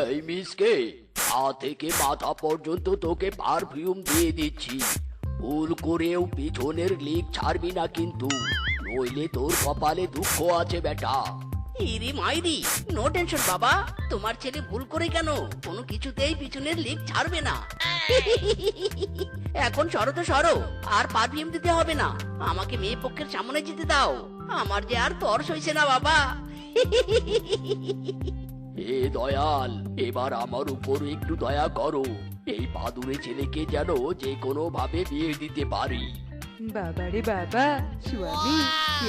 এই মিসকে, পা থেকে মাথা পর্যন্ত তোকে পারফিউম দিয়ে দিচ্ছি। ভুল করেও পিছনের লিক ছাড়বি না কিন্তু, নইলে তোর কপালে দুঃখ আছে বেটা। ইরি মাইরি, নো টেনশন বাবা, তোমার ছেলে ভুল করে কেন কোনো কিছুতেই পিছনের লিক ছাড়বে না। এখন সরো তো সরো, আর পারফিউম দিতে হবে না, আমাকে মেয়ে পক্ষের সামনে যেতে দাও, আমার যে আর তর্স হইছে না বাবা। এ দয়াল, এবার আমার উপর একটু দয়া করো, এই বাদুড়ে ছেলেকে যেন যে কোনো ভাবে বিয়ে দিতে পারি। বাবারে বাবা, স্বামী,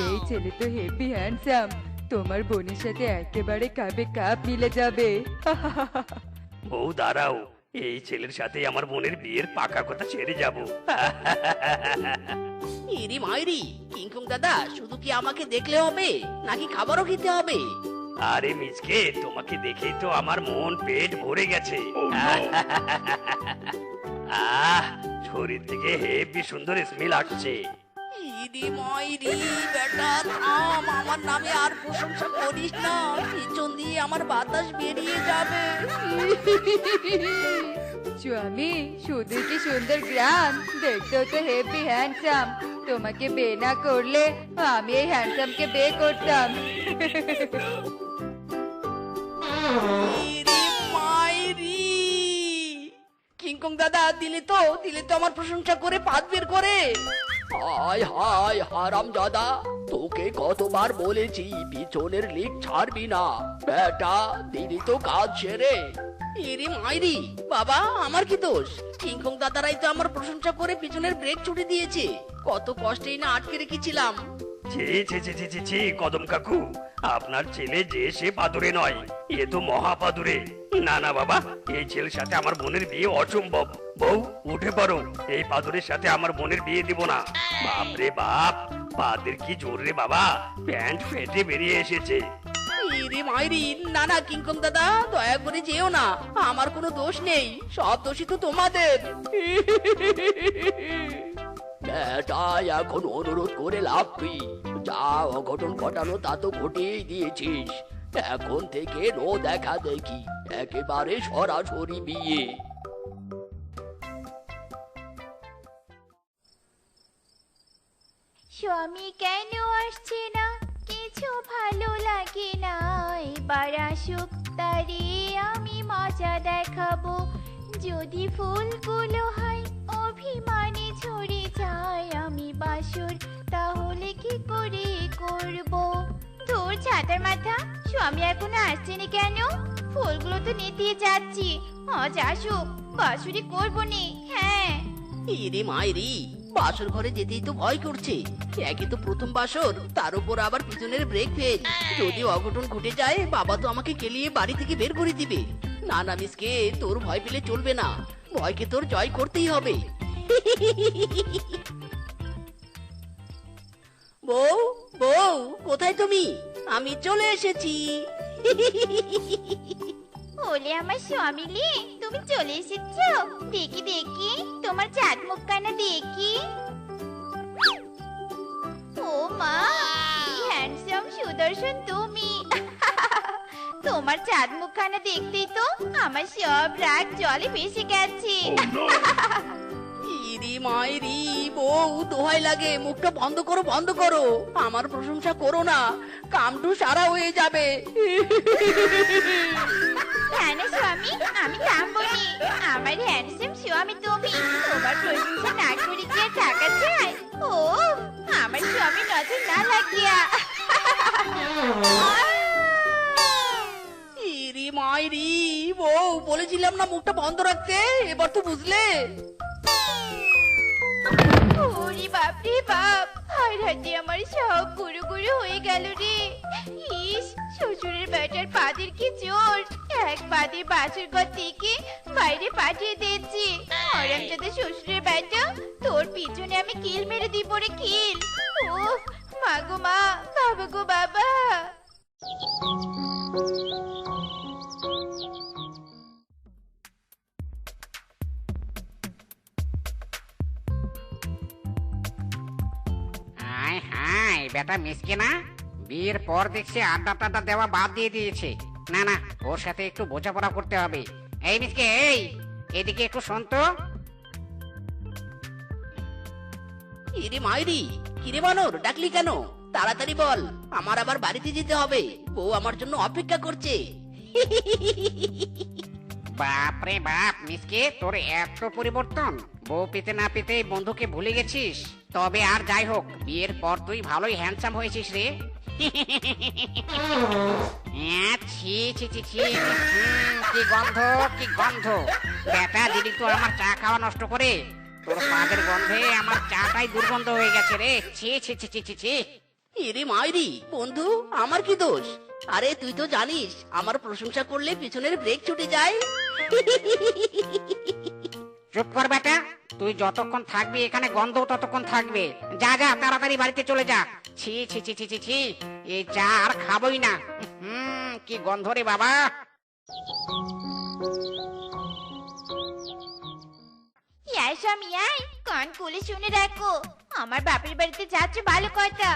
এই ছেলে তো হেভি হ্যান্ডসাম, তোমার বোনের সাথে একেবারে কাপে কাপ মিলে যাবে। বউ দাঁড়াও, এই ছেলের সাথে আমার বোনের বিয়ের পাকা কথা ছেড়ে যাব। ইরি মাইরি, কিংকং দাদা, শুধু কি আমাকে দেখলে হবে নাকি খাবারও খেতে হবে? আরে মিচকে, তোমাকে দেখেই তো আমার মন পেট ভরে গেছে। আহ, শরীর থেকে হেভি সুন্দর স্মেল আসছে। ইরি মাইরি, বেটা থাম, আমার নামে আর প্রশংসা করিস না, পিছন দিয়ে আমার বাতাস বেরিয়ে যাবে। স্বামী, শুধু কি সুন্দর গ্রাম, দেখতেও তো হেভি হ্যান্ডসাম, তোমাকে বে না করলে আমি এই হ্যান্ডসামকে বে করতাম। ইরি মাইরি, কিংকং দাদা, দিলে তো আমার প্রশংসা করে পাত বের করে। হায় হায় হারামজাদা, তোকে কতবার বলেছি পিছনের লিক ছাড়বি না বেটা, দিদি তো কাজ সেরে। ইরি মাইরি, বাবা আমার কি দোষ? কিংকং দাদারাই তো আমার প্রশংসা করে পিছনের ব্রেক ছুটে দিয়েছে, কত কষ্টেই না আটকে রেখেছিলাম। ছি ছি ছি ছি ছি ছি, কদম কাকু, আপনার ছেলে যে সে পাদুরে নয়, এ তো মহাপাদুরে। না না বাবা, এই ছেলের সাথে আমার বোনের বিয়ে অসম্ভব। বউ উঠে পড়ো, এই পাদুরের সাথে আমার বোনের বিয়ে দিব না। বাপ রে বাপ, পাদের কি জোর রে বাবা, প্যান্ট ফেটে বেরিয়ে এসেছে। ইরি মাইরি, না না কিংকং দাদা, দয়া করে যেও না, আমার কোনো দোষ নেই, সব দোষই তো তোমাদের। বেটা, এখন অনুরোধ করে লাভ কি? যা অঘটন ঘটানো তা তো ঘটিয়েই দিয়েছিস, এখন থেকে নো দেখা দেখি, একেবারে সরাসরি বিয়ে। স্বামী কেন আসছে না, কিছু ভালো লাগে না, এবার আসুক তারে আমি মজা দেখাবো, যদি ফুলগুলো হয় অভিমানে ঝরে যায় আমি বাসর, তাহলে কি করে করব? তোর ছাতার মাথা, স্বামী এখনো আসছে না কেন? ফুলগুলো তো নিতে যাচ্ছি, আজ আসুক, বাসুরি করবো নি। হ্যাঁ, ইরি মাইরি, বাসর ঘরে যেতেই তো ভয় করছে, একে তো প্রথম বাসর, তার উপর আবার পিছনের ব্রেক ফেল, যদি অঘটন ঘটে যায় বাবা তো আমাকে কেলিয়ে বাড়ি থেকে বের করে দিবে। না না মিসকে, তোর ভয় পেলে চলবে না, ভয়কে তোর জয় করতেই হবে। বউ, বউ, কোথায় তুমি? আমি চলে এসেছি। ওলে আমার স্বামী লে, তুমি চলে এসেছো, দেখি দেখি তোমার চাঁদ মুখখানা দেখি। ও মা, কি হ্যান্ডসাম সুদর্শন তুমি। তোমার চাঁদ মুখখানা দেখতেই তো আমার সব রাগ জলে ভেসে গেছে। ইরি মাইরি, বউ দোহাই লাগে, মুখটা বন্ধ করো, বন্ধ করো, আমার প্রশংসা করো না, কামটু সারা হয়ে যাবে। কেন স্বামী, আমি থামবনি, আমার হ্যান্ডসাম স্বামী তুমি, তোমার প্রশংসা না করে কি আর থাকা যায়? ও, আমার স্বামী নজর না লাগিয়া। ইরি মাইরি, বউ বলেছিলাম না মুখটা বন্ধ রাখতে, এবার তো বুঝলে। ওরে বাপ রে বাপ, হায় হাতে আমার সব গুরু গুরু হয়ে গেল রে। ইস, শ্বশুরের বেটার পাদের কি জোর, এক পাদে বাসর ঘর থেকে বাইরে পাঠিয়ে দিয়েছি। আরামজাদা শ্বশুরের বেটা, তোর পিছনে আমি কিল মেরে দিব রে কিল। ও মা গো মা, বাবা গো বাবা। হাই হাই, বেটা মিসকে না, বিয়ের পর দেখছি আড্ডা টাড্ডা দেওয়া বাদ দিয়ে দিয়েছে। না না, ওর সাথে একটু বোঝাপড়া করতে হবে। এই মিসকে, এই এদিকে একটু শোন তো। ইরে মাইরি, কিরে বানর, ডাকলি কেন? তাড়াতাড়ি বল, আমার আবার বাড়িতে যেতে হবে। বউ আমার জন্য অপেক্ষা করছে। বাপ রে বাপ মিসকে, তোর এত পরিবর্তন! বউ পেতে না পেতে বন্ধুকে ভুলে গেছিস। তবে আর যাই হোক, বিয়ের পর তুই ভালোই হ্যান্ডসাম হয়েছিস রে। ছি ছি ছি ছি, কি গন্ধ, কি গন্ধ! বেটা দিদি তো আমার চা খাওয়া নষ্ট করে। তোর পাদের গন্ধে আমার চাটাই দুর্গন্ধ হয়ে গেছে রে। ছি ছি ছি ছি ছি ছি। ইরে মাইরি, বন্ধু আমার কি দোষ? আরে তুই তো জানিস আমার প্রশংসা করলে পিছনের ব্রেক ছুটে যায়। চুপ কর বেটা, তুই যতক্ষণ থাকবি এখানে গন্ধ ততক্ষণ থাকবে। যা যা, তাড়াতাড়ি বাড়িতে চলে যা। ছি ছি ছি ছি ছি ছি, এই চা আর খাবোই না। কি গন্ধ রে বাবা! ইয়াই স্বামী আয়, কান খুলে শুনে রাখো। আমার বাপের বাড়িতে যাচ্ছে ভালো কথা,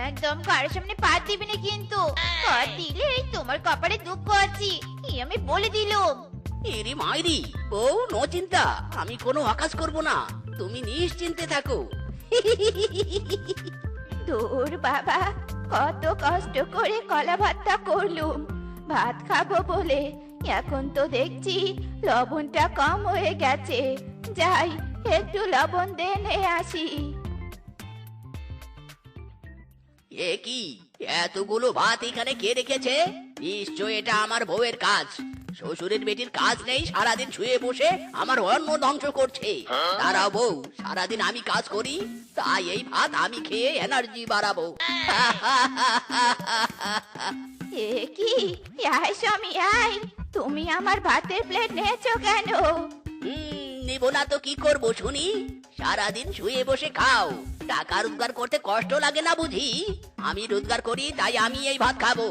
একদম কারোর সামনে পা দিবে না কিন্তু। পা দিলে তোমার কপালে দুঃখ আছে, আমি বলে দিলাম। ইরে মাইরি, বউ নো চিন্তা, আমি কোনো আকাশ করব না, তুমি নিশ্চিন্তে থাকো। দূর বাবা, কত কষ্ট করে কলা ভাতটা করলুম ভাত খাবো বলে, এখন তো দেখছি লবণটা কম হয়ে গেছে। যাই একটু লবণ দিয়ে আসি। এ কি, এতগুলো ভাত এখানে কে রেখেছে? নিশ্চয় এটা আমার বউয়ের কাজ। শ্বশুরের বেটির কাজ নেই, সারাদিন শুয়ে বসে আমার অন্ন ধ্বংস করছে। দাঁড়াও বউ, সারাদিন আমি কাজ করি, তাই এই ভাত আমি খেয়ে এনার্জি বাড়াবো। এ কি, আয় স্বামী আয়, তুমি আমার ভাতের প্লেট নিয়েছো কেন? নিব না তো কি করবো শুনি? সারাদিন শুয়ে বসে খাও, টাকা রোজগার করতে কষ্ট লাগে না বুঝি? আমি রোজগার করি, তাই আমি এই ভাত খাবো।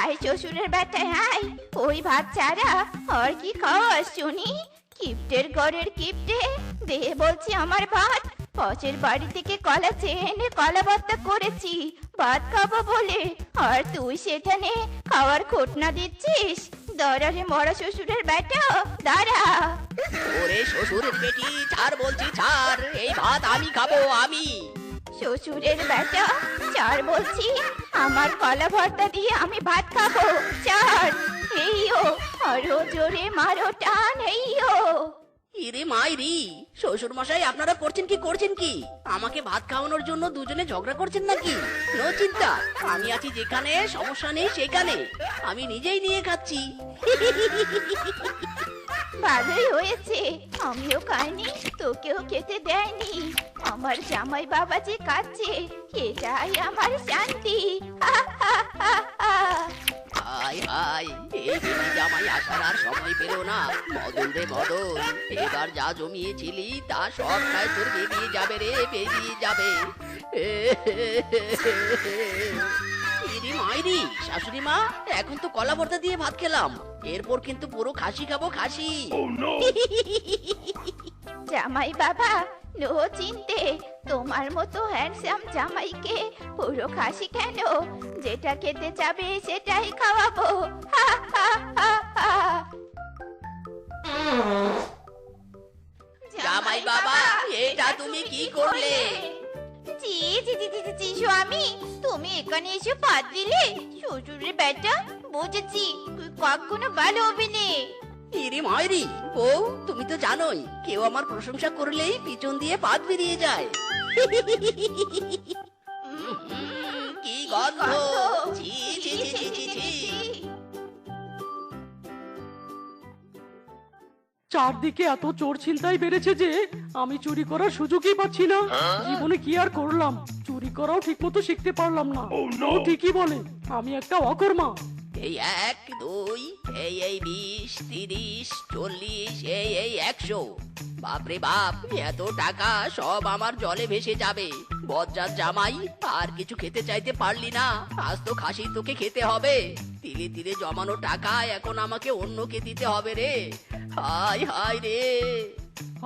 আয় শ্বশুরের বেটায় আয়, ওই ভাত ছাড়া আর কি খাওয়া শুনি? কিপ্টের ঘরের কিপ্টে দে বলছি আমার ভাত। পাশের বাড়ি থেকে কলা চেয়ে এনে কলা ভর্তা করেছি ভাত খাবো বলে, আর তুই সেখানে খাওয়ার খোটনা দিচ্ছিস? দাঁড়া রে মরা শ্বশুরের বেটা, দাঁড়া। ওরে শ্বশুরের বেটি, ছাড় বলছি ছাড়, এই ভাত আমি খাবো আমি। শ্বশুরের বেটা, চার বলছি, আমার কলা ভর্তা দিয়ে আমি ভাত খাবো, চার। এইও, আরো জোরে মারো টান, এইও। ইরে মাইরি, শ্বশুর মশাই আপনারা করছেন কি? আমাকে ভাত খাওয়ানোর জন্য দুজনে ঝগড়া করছেন নাকি? নো চিন্তা, আমি আছি যেখানে, সমস্যা নেই সেখানে, আমি নিজেই নিয়ে খাচ্ছি। ভালোই হয়েছে, আমিও খাইনি, তোকেও খেতে দেয়নি। আমার জামাই বাবা যে খাচ্ছে, এটাই আমার শান্তি। হা হা হা হা। হায় হায়, এই দিদি জামাই আসার আর সময় পেল না। মদন রে মদন, এবার যা জমিয়েছিলি তা সব খায় তোর বেরিয়ে যাবে রে, বেরিয়ে যাবে। ইরি মাইরি, শাশুড়ি মা, এখন তো কলা ভর্তা দিয়ে ভাত খেলাম, এরপর কিন্তু পুরো খাসি খাবো, খাসি। জামাই বাবা, নো চিনতে, তোমার মতো হ্যান্ডসাম জামাইকে পুরো খাসি কেন? যেটা খেতে যাবে সেটাই খাওয়াবো। হা হা হা হা। জামাই বাবা, এটা তুমি কি করলে? জি জি জি জি জি, স্বামী তুমি এখানে এসে ভাত দিলে? শ্বশুরের বেটা, বুঝেছি তুই কখনো ভালো হবে না। ইরি মাইরি, বউ তুমি তো জানোই, কেউ আমার প্রশংসা করলেই পিছন দিয়ে পাত বেরিয়ে যায়। কি গন্ধ! ছি ছি ছি ছি ছি ছি। চারদিকে এত চোর ছিনতাই বেড়েছে যে আমি চুরি করার সুযোগই পাচ্ছি না। জীবনে কি আর করলাম, চুরি করাও ঠিক মতো শিখতে পারলাম না। ও ঠিকই বলে, আমি একটা অকর্মা। এই 1 2 এই 20 30 40 এই 100। বাপরে বাপ, এত টাকা সব আমার জলে ভেসে যাবে। বজ্জাত জামাই, আর কিছু খেতে চাইতে পারলি না? আজ তো খাসি তোকে খেতে হবে। তিলে তিলে জমানো টাকা এখন আমাকে অন্যকে দিতে হবে রে। হায় হায় রে।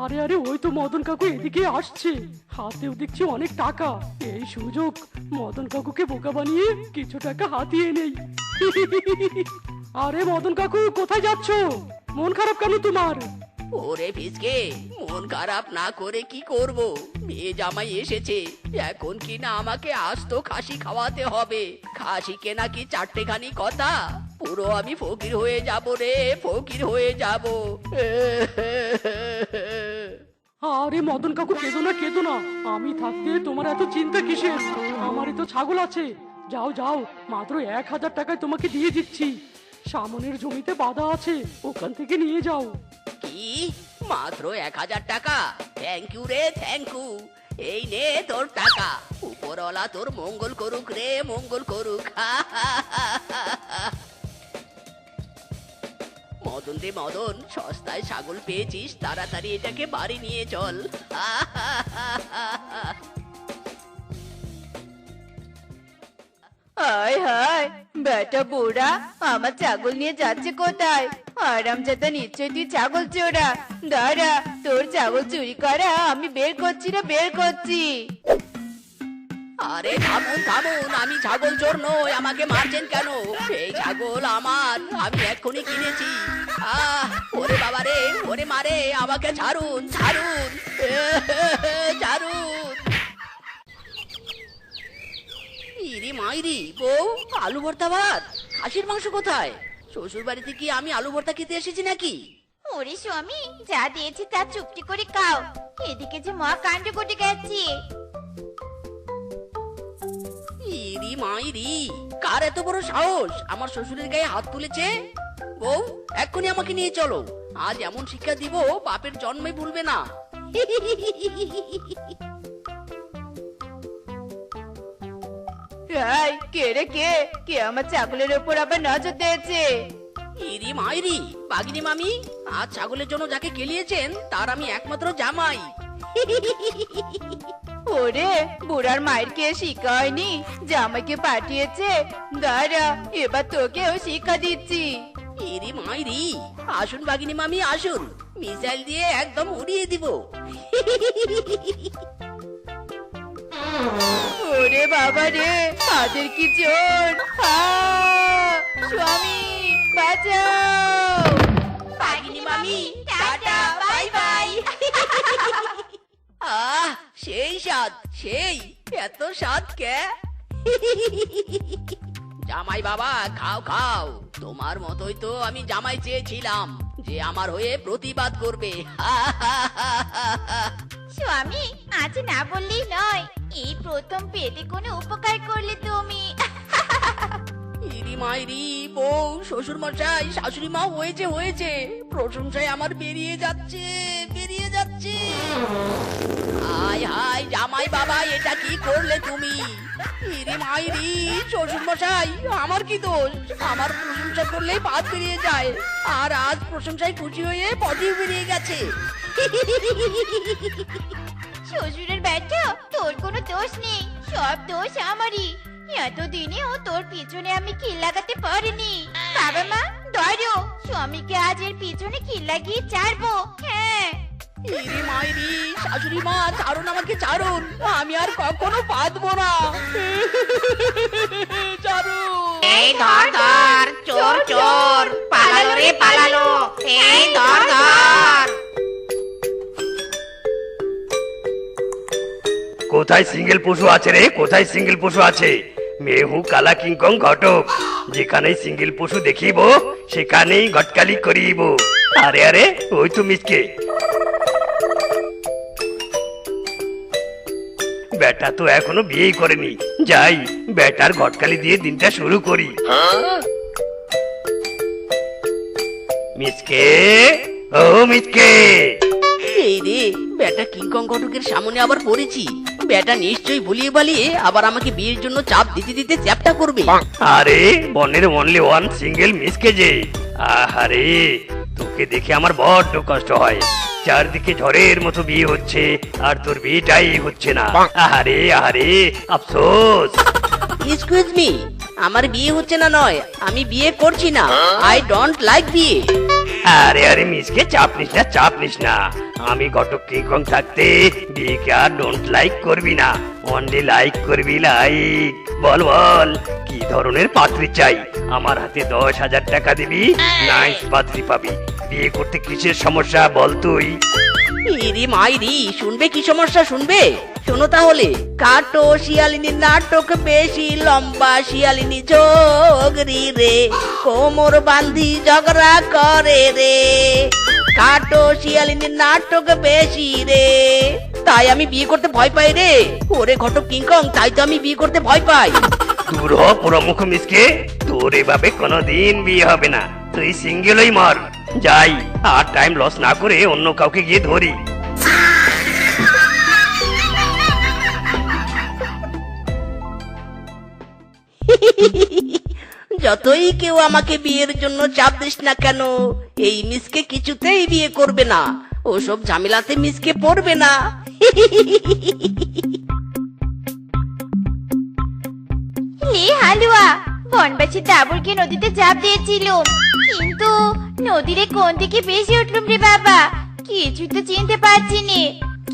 আরে আরে ওই তো মদন কাকু এদিকে আসছে, হাতেও দেখছি অনেক টাকা। এই সুযোগ, মদন কাকুকে বোকা বানিয়ে কিছু টাকা হাতিয়ে নেই। আরে মদন কাকু কোথায় যাচ্ছ? মন খারাপ কেন তোমার? ওরে ফিসকে, মন খারাপ না করে কি করব? মেয়ে জামাই এসেছে, এখন কি না আমাকে আস্ত খাসি খাওয়াতে হবে। খাসিকে নাকি চারটেখানি কথা, পুরো আমি ফকির হয়ে যাব রে, ফকির হয়ে যাব। আরে মদন কাকু কেঁদো না কেঁদো না, আমি থাকতে তোমার এত চিন্তা কিসের? আমারই তো ছাগল আছে। যাও যাও, মাত্র 1000 টাকায় তোমাকে দিয়ে দিচ্ছি। সামনের জমিতে বাঁধা আছে, ওখান থেকে নিয়ে যাও। কি, মাত্র 1000 টাকা? থ্যাংক ইউ রে, থ্যাংক ইউ। এই নে তোর টাকা, উপরওয়ালা তোর মঙ্গল করুক রে, মঙ্গল করুক। মদন রে মদন, সস্তায় ছাগল পেয়েছিস, তাড়াতাড়ি এটাকে বাড়ি নিয়ে চল। হায় হায়, বেটা বুড়া আমার ছাগল নিয়ে যাচ্ছে কোথায়? আরামজাদা, নিশ্চয় তুই ছাগল চোরা। দাঁড়া, তোর ছাগল চুরি করা আমি বের করছি রে, বের করছি। আরে থামুন থামুন, আমি ছাগল চোর নই, আমাকে মারছেন কেন? এই ছাগল আমার, আমি এক্ষুনি কিনেছি। ওরে বাবা রে, ওরে মারে, আমাকে ছাড়ুন ছাড়ুন, ছাড়ুন। ইরি মাইরি, বউ আলু ভর্তা ভাত, খাসির মাংস কোথায়? শ্বশুর বাড়িতে কি আমি আলু ভর্তা খেতে এসেছি নাকি? ওরে স্বামী, যা দিয়েছি তা চুপটি করে খাও, এদিকে যে মা কাণ্ড ঘটে গেছে। ইরি মাইরি, কার এত বড় সাহস আমার শ্বশুরের গায়ে হাত তুলেছে? বউ এক্ষুনি আমাকে নিয়ে চলো, আজ এমন শিক্ষা দিব বাপের জন্মে ভুলবে না। কে রে কে? কে আমার ছাগলের উপর আবার নজর দিয়েছে? ইরি মাইরি, বাগিনী মামি, আজ ছাগলের জন্য যাকে কেলিয়েছেন তার আমি একমাত্র জামাই। ওরে, বুড়ার মায়ের কে শিক্ষা হয়নি, জামাইকে পাঠিয়েছে। দাঁড়া, এবার তোকেও শিক্ষা দিচ্ছি। ইরি মাইরি, আসুন বাগিনী মামি আসুন, মিসাইল দিয়ে একদম উড়িয়ে দিব। ওরে বাবা রে, তাদের কি জোর! স্বামী বাঁচাও! বাঘিনী মামি, টাটা, বাই বাই। সেই স্বাদ, সেই এত স্বাদ কে? জামাই বাবা, খাও খাও, তোমার মতোই তো আমি জামাই চেয়েছিলাম, যে আমার হয়ে প্রতিবাদ করবে। স্বামী, আজ না বললেই নয়, এই প্রথম পেটে কোনো উপকার করলে তুমি। ইরি মাইরি, বউ, শ্বশুর মশাই, শাশুড়ি মা, হয়েছে হয়েছে, প্রশংসায় আমার বেরিয়ে যাচ্ছে, বেরিয়ে যাচ্ছে। হায় হায় জামাই বাবা, এটা কি করলে তুমি? ইরি মাইরি, শ্বশুর মশাই, আমার কি দোষ? আমার প্রশংসা করলেই ভাত বেরিয়ে যায়, আর আজ প্রশংসায় খুশি হয়ে পটি বেরিয়ে গেছে। শ্বশুরের ব্যাটা, তোর কোনো দোষ নেই, সব দোষ আমারই। এতদিনেও তোর পিছনে আমি কিল লাগাতে পারিনি। বাবা মা, ধরো, স্বামীকে আজ এর পিছনে কিল লাগিয়ে ছাড়বো। হ্যাঁ। ইরি মাইরি, শাশুড়ি মা, ছাড়ুন আমাকে, ছাড়ুন, আমি আর কখনো বাঁধবো না। ছাড়ুন। এই ধর ধর, চোর চোর, পালালো রে পালালো, এই ধর ধর। কোথায় সিঙ্গেল পশু আছে রে, কোথায় সিঙ্গেল পশু আছে? মেহু কালা কিংকং ঘটক, যেখানেই সিঙ্গেল পশু দেখিব সেখানেই ঘটকালি করিব। আরে আরে, ওই তো মিসকে। বেটা তো এখনো বিয়েই করেনি, যাই বেটার ঘটকালি দিয়ে দিনটা শুরু করি। মিসকে, ও মিসকে। এই রে, বেটা কিংকং ঘটকের সামনে আবার পড়েছি। বেটা নিশ্চয়ই ভুলিয়ে বালিয়ে আবার আমাকে বিয়ের জন্য চাপ দিতে দিতে চ্যাপটা করবে। আরে বনের অনলি ওয়ান সিঙ্গেল মিসকে যে। আহারে, তোকে দেখে আমার বড্ড কষ্ট হয়। চারদিকে ঝড়ের মতো বিয়ে হচ্ছে, আর তোর বিয়েটাই হচ্ছে না। আহারে আহারে, আফসোস। এক্সকিউজ মি, আমার বিয়ে হচ্ছে না নয়, আমি বিয়ে করছি না। আই ডোন্ট লাইক বিয়ে। আরে আরে মিসকে চাপ নিস না আমি ঘটক কিংকং থাকতে বিয়েকে আর ডোন্ট লাইক করবি না, অনলি লাইক করবি লাইক। বল বল কি ধরনের পাত্রী চাই? আমার হাতে 10,000 টাকা দিবি, নাইস পাত্রী পাবি। বিয়ে করতে কিসের সমস্যা বল তুই? ইরি মাইরি, শুনবে কি সমস্যা শুনবে? শোনো তাহলে। কাটো শিয়ালিনীর নাটক বেশি, লম্বা শিয়ালিনী ঝগড়ি রে, কোমর বান্ধি ঝগড়া করে রে। কাটো শিয়ালিনীর নাটক বেশি রে, তাই আমি বিয়ে করতে ভয় পাই রে। ওরে ঘটক কিংকং, তাই তো আমি বিয়ে করতে ভয় পাই। দূর হ পুরমুখ মিসকে, তোর এভাবে কোনোদিন বিয়ে হবে না, তুই সিঙ্গেলই মর। যাই, আর টাইম লস না করে অন্য কাউকে গিয়ে ধরি। যতই কেউ আমাকে বিয়ের জন্য চাপ দিস না কেন, এই মিসকে কিছুতেই বিয়ে করবে না। ওসব ঝামেলাতে মিসকে পড়বে না। হে হালুয়া, বনবাসী দাবুরকে নদীতে ঝাঁপ দিয়েছিল, কিন্তু নদীরে কোন দিকে বেশি উঠলুম রে বাবা, কিছুই তো চিনতে পারছি নে।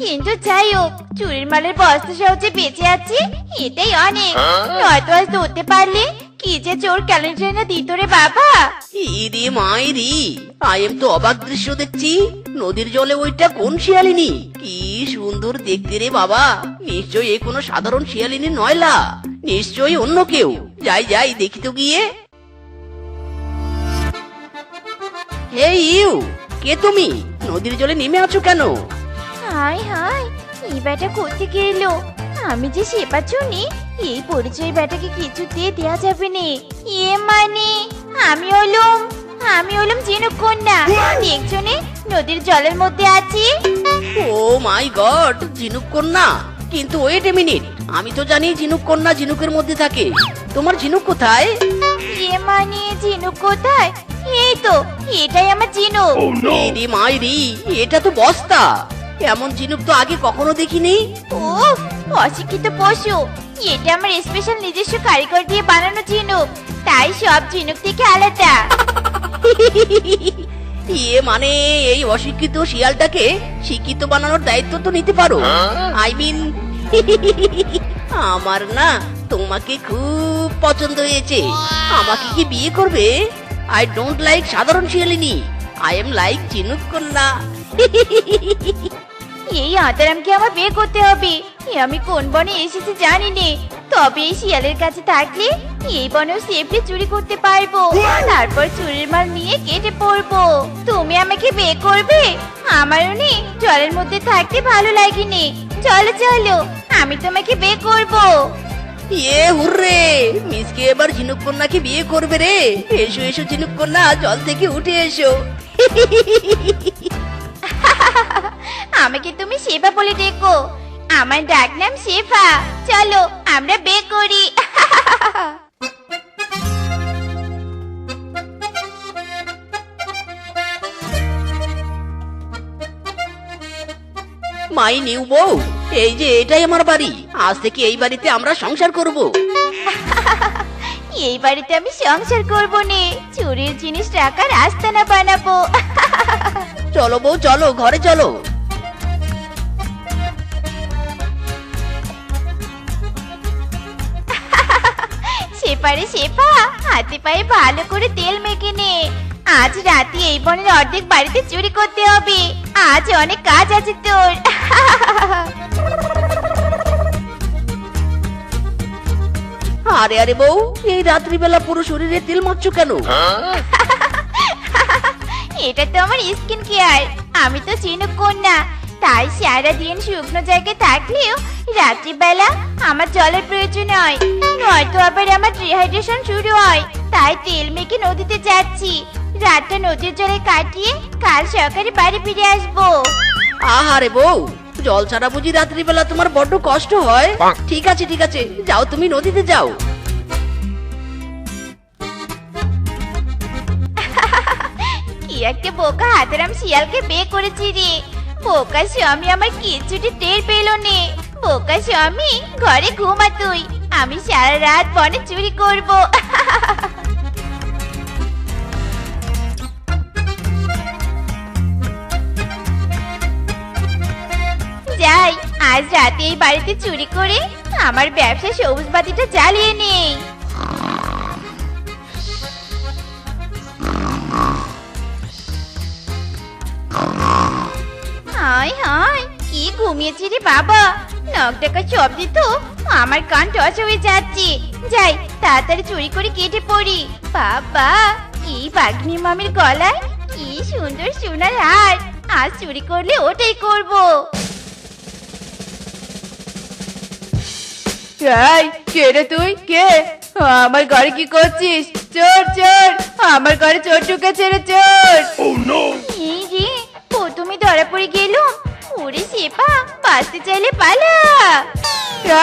কিন্তু যাই হোক, চুরির মালের বস্তা সহজে বেঁচে আছি, এটাই অনেক। নয়তো আজ ধরতে পারলে কি যে চোর ক্যালেন্ডার না দিত রে বাবা। ইরে মাইরি, আই এম তো অবাক দৃশ্য দেখছি। নদীর জলে ওইটা কোন শিয়ালিনী? কি সুন্দর দেখতে রে বাবা। নিশ্চয়ই এ কোনো সাধারণ শিয়ালিনী নয়লা, নিশ্চয়ই অন্য কেউ। যাই যাই দেখি তো গিয়ে। হে ইউ, কে তুমি? নদীর জলে নেমে আছো কেন? হাই হাই, এই ব্যাটা কোত্থেকে এলো? আমি যে সেবা চুনি, এই পরিচয় ব্যাটাকে কিছুতে দেয়া যাবে না। মানে আমি হলাম ঝিনুক কন্যা। দেখছো নে, নদীর জলের মধ্যে আছি। ও মাই গড, ঝিনুক কন্যা। কিন্তু ওয়েট এ মিনিট, আমি তো জানি ঝিনুক কন্যা ঝিনুকের মধ্যে থাকে। তোমার ঝিনুক কোথায়? মানে ঝিনুক কোথায়? এই তো, এটাই আমার ঝিনুক। ইরি মাইরি, এটা তো বস্তা। এমন ঝিনুক তো আগে কখনো দেখিনি। ও অশিক্ষিত পশু, এটা আমার স্পেশাল নিজস্ব কারিগর দিয়ে বানানো ঝিনুক, তাই সব ঝিনুক থেকে আলাদা। মানে এই অশিক্ষিত শিয়ালটাকে শিক্ষিত বানানোর দায়িত্ব তো নিতে পারো। আই মিন, আমার না তোমাকে খুব পছন্দ হয়েছে। আমাকে কি বিয়ে করবে? আই ডোন্ট লাইক সাধারণ শিয়ালিনী, আই এম লাইক ঝিনুক কন্যা। এই আতারামকে আমার বিয়ে করতে হবে। আমি কোন বনে এসেছি জানি নে, তবে এই শিয়ালের কাছে থাকলে এই বনেও সেফলি চুরি করতে পারবো, তারপর চুরির মাল নিয়ে কেটে পড়বো। তুমি আমাকে বিয়ে করবে? আমারও নে জলের মধ্যে থাকতে ভালো লাগেনি। চলো চলো, আমি তোমাকে বিয়ে করবো। হুররে, মিসকে এবার ঝিনুক কন্যাকে বিয়ে করবে রে। এসো এসো ঝিনুক কন্যা, জল থেকে উঠে এসো। আমাকে তুমি শেফা বলে ডেকো, আমার ডাক নাম শেফা। চলো আমরা বিয়ে করি। মাই নিউ বউ, এই যে এটাই আমার বাড়ি। আজ থেকে এই বাড়িতে আমরা সংসার করব। এই বাড়িতে আমি সংসার করবো নে, চুরির জিনিস রাখার আস্তানা বানাবো। চলো বউ চলো, ঘরে চলো। সেপারে শেফা, হাতে পায়ে ভালো করে তেল মেখে নে। আজ রাতে এই বনের অর্ধেক বাড়িতে চুরি করতে হবে। আজ অনেক কাজ আছে তোর। আরে আরে বউ, এই রাত্রিবেলা পুরো শরীরে তেল মাখছো কেন? এটা তো আমার স্কিন কেয়ার। আমি তো ঝিনুক কন্যা, তাই সারা দিন শুকনো জায়গায় থাকলেও রাত্রিবেলা আমার জলের প্রয়োজন হয়, নয়তো আবার আমার ডিহাইড্রেশন শুরু হয়। তাই তেল মেখে নদীতে যাচ্ছি। রাতটা নদীর জলে কাটিয়ে কাল সকালে বাড়ি ফিরে আসবো। আহারে বউ, জল ছাড়া বুঝি রাত্রিবেলা তোমার বড্ড কষ্ট হয়? ঠিক আছে ঠিক আছে, যাও তুমি নদীতে যাও। কি একটা বোকা হাতেরাম শিয়ালকে বিয়ে করেছি রে। বোকা স্বামী আমার কিছুটি টের পেল নে। বোকা স্বামী, ঘরে ঘুমা তুই, আমি সারা রাত বনে চুরি করবো। আজ রাতে এই বাড়িতে চুরি করে আমার ব্যবসা সবুজ বাতিটা জ্বালিয়ে নেই। হায় হায়, কি ঘুমিয়েছি রে বাবা, নখ ডাকা শব্দে তো আমার কান টস হয়ে যাচ্ছে। যাই তাড়াতাড়ি চুরি করে কেটে পড়ি। বাবা, এই বাঘনি মামির গলায় কি সুন্দর সোনার হার, আজ চুরি করলে ওটাই করব। এই কে রে তুই? কে? আমার ঘরে কি করছিস? চোর চোর, আমার ঘরে চোর ঢুকেছে রে চোর। এই রে, প্রথমে ধরা পড়ে গেল। ওরে শেপা, বাঁচতে চাইলে পালা।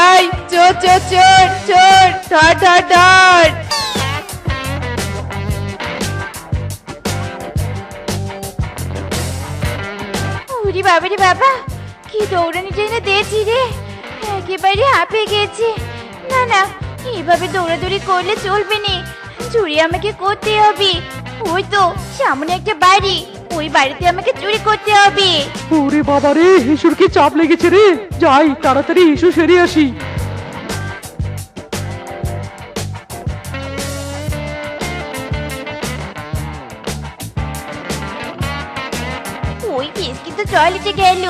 এই চোর চোর চোর চোর, ধর ধর ধর। ওরে বাবা রে বাবা, কি দৌড়ানি টেনে দিয়েছি রে, একেবারে হাঁপিয়ে গেছি। না না, এভাবে দৌড়াদৌড়ি করলে চলবে না, চুরি আমাকে করতে হবে। ওই তো সামনে একটা বাড়ি, ওই বাড়িতে আমাকে চুরি করতে হবে। ওরে বাবা রে, হিসুর কি চাপ লেগেছে রে। যাই তাড়াতাড়ি হিসু সেরে আসি। ওই ফিসকি তো টয়লেটে গেল।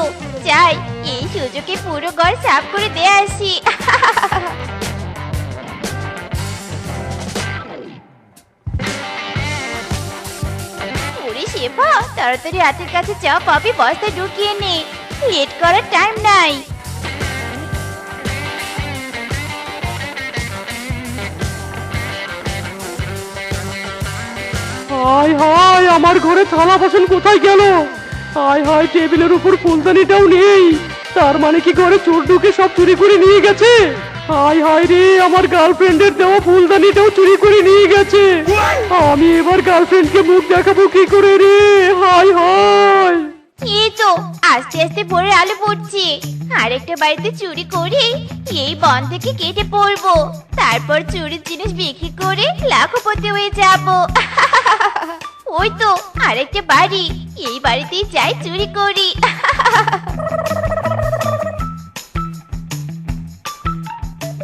যাই, এই সুযোগে পুরো ঘর সাফ করে দিয়ে আসি। ওরে শেফা, তাড়াতাড়ি হাতের কাছে চা পাবি, বস্তা ঢুকিয়ে নে, লেট করার টাইম নাই। হায় হায়, আমার ঘরে থালা বাসন কোথায় গেল? হায় হায়, টেবিলের উপর ফুলদানিটাও নেই। তার মানে কি ঘরে চোর ঢুকে সব চুরি করে নিয়ে গেছে? হায় হায় রে, আমার গার্লফ্রেন্ডের দেওয়া ফুলদানিটাও চুরি করে নিয়ে গেছে। আমি এবার গার্লফ্রেন্ডকে মুখ দেখাবো কি করে রে? হায় হায়। এই তো আস্তে আস্তে ভোরের আলো পড়ছে। আরেকটা বাড়িতে চুরি করে এই বন থেকে কেটে পড়বো, তারপর চুরির জিনিস বিক্রি করে লাখপতি হয়ে যাব। ওই তো আরেকটা বাড়ি, এই বাড়িতেই যাই চুরি করি।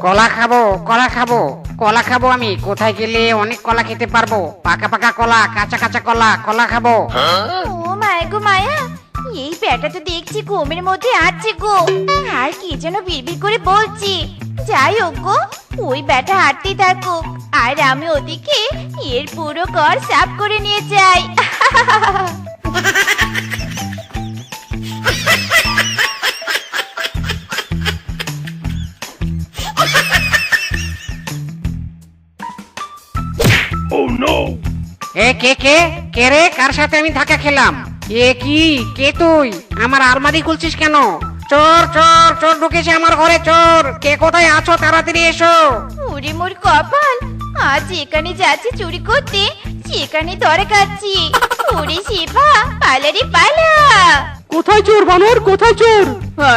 কলা খাবো, কলা খাবো, কলা খাবো। আমি কোথায় গেলে অনেক কলা খেতে পারবো? পাকা পাকা কলা, কাঁচা কাঁচা কলা, কলা খাবো। ও মায়া গো মায়া, এই ব্যাটা তো দেখছি ঘুমের মধ্যে আছে গো, আর কি যেন বিড়বিড় করে বলছি। যাই হোক গো, ওই ব্যাটা হাঁটতেই থাকুক, আর আমি ওদিকে এর পুরো ঘর সাফ করে নিয়ে যাই। এ কে কে কে রে? কার সাথে আমি ধাক্কা খেলাম? এ কি, কে তুই? আমার আলমারি খুলছিস কেন? চোর চোর চোর ঢুকেছে আমার ঘরে, চোর। কে কোথায় আছো? তাড়াতাড়ি এসো। ওরে মোর কপাল, আজ যেখানে যাচ্ছি চুরি করতে সেখানে ধরে খাচ্ছি। ওরে শিবা, পালা রে পালা। কোথায় চোর বানর, কোথায় চোর?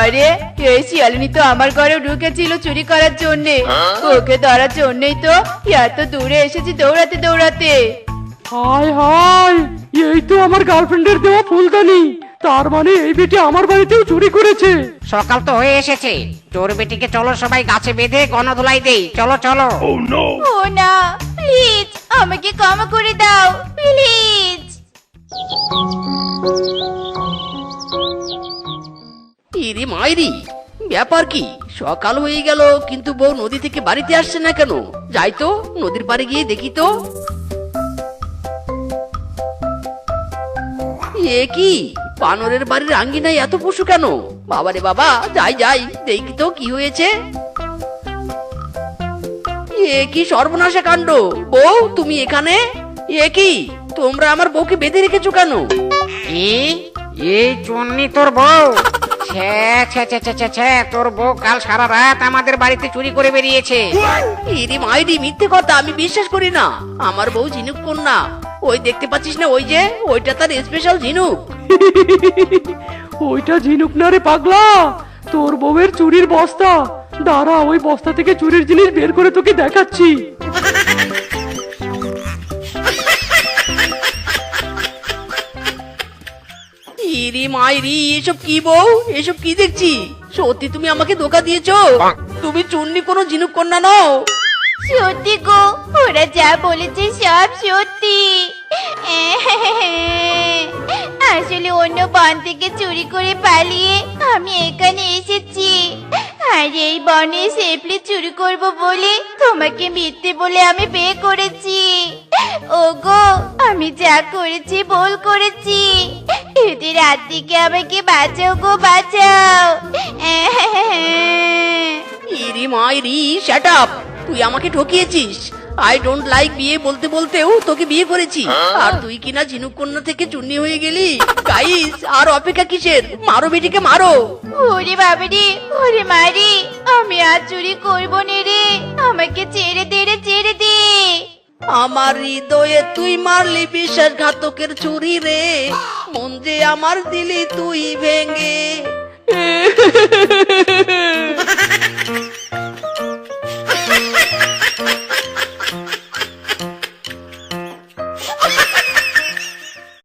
আরে, এই শিয়ালিনী তো আমার ঘরেও ঢুকেছিল চুরি করার জন্যে। ওকে ধরার জন্যই তো এত দূরে এসেছি দৌড়াতে দৌড়াতে। হায় হায়, এই তো আমার গার্লফ্রেন্ডের দেওয়া ফুলদানি। তার মানে এই বেটি আমার বাড়িতেও চুরি করেছে। সকাল তো হয়ে এসেছে, চোর বেটিকে চলো সবাই গাছে বেঁধে গণধোলাই দেই। চলো চলো। ও না, প্লিজ আমাকে ক্ষমা করে দাও, প্লিজ। ইরে মাইরি, ব্যাপার কি? সকাল হয়ে গেল কিন্তু বউ নদী থেকে বাড়িতে আসছে না কেন? যাই তো নদীর পাড়ে গিয়ে দেখি তো। এ কি, বানরের বাড়ির আঙ্গিনায় এত পশু কেন? বাবারে বাবা, যাই যাই দেখি তো কি হয়েছে। এ কি সর্বনাশা কাণ্ড! বউ, তুমি এখানে? এ কি, তোমরা আমার বউকে বেঁধে রেখেছো কেন? এই চন্নি তোর বউ? ছে ছে ছে ছে ছে ছে, তোর বউ কাল সারা রাত আমাদের বাড়িতে চুরি করে বেরিয়েছে। ইরি মাইরি, মিথ্যে কথা, আমি বিশ্বাস করি না। আমার বউ ঝিনুক কন্যা। ওই দেখতে পাচ্ছিস না, ওই যে ওইটা তার স্পেশাল ঝিনুক। ওইটা ঝিনুক না রে পাগলা, তোর বউয়ের চুরির বস্তা। দাঁড়া, ওই বস্তা থেকে চুরির জিনিস বের করে তোকে দেখাচ্ছি। ইরি মাইরি, এসব কি বউ? এসব কি দেখছি? সত্যি তুমি আমাকে ধোকা দিয়েছো? তুমি চুন্নি কোনো ঝিনুক কন্যা নও। সত্যি গো, ওরা যা বলেছে সব সত্যি। আসলে অন্য বন থেকে চুরি করে পালিয়ে আমি এখানে এসেছি। আর এই বনে সেফলি চুরি করব বলে তোমাকে মিথ্যে বলে আমি বিয়ে করেছি। ওগো, আমি যা করেছি ভুল করেছি। এদের হাত থেকে আমাকে বাঁচাও গো, বাঁচাও। ইরি মাইরি, শাট আপ! তুই আমাকে ঠকিয়েছিস। আই ডোন্ট লাইক বিয়ে বলতে বলতেও তোকে বিয়ে করেছি, আর তুই কিনা ঝিনুক কন্যা থেকে চুন্নি হয়ে গেলি। গাইস, আর অপেক্ষা কিসের? মারো বেটিকে, মারো। ওরে বাবারে, ওরে মারি, আমি আর চুরি করবো না রে। আমাকে ছেড়ে দে রে, ছেড়ে দে। আমার হৃদয়ে তুই মারলি বিশ্বাসঘাতকের ছুরি রে, মন যে আমার দিলি তুই ভেঙে।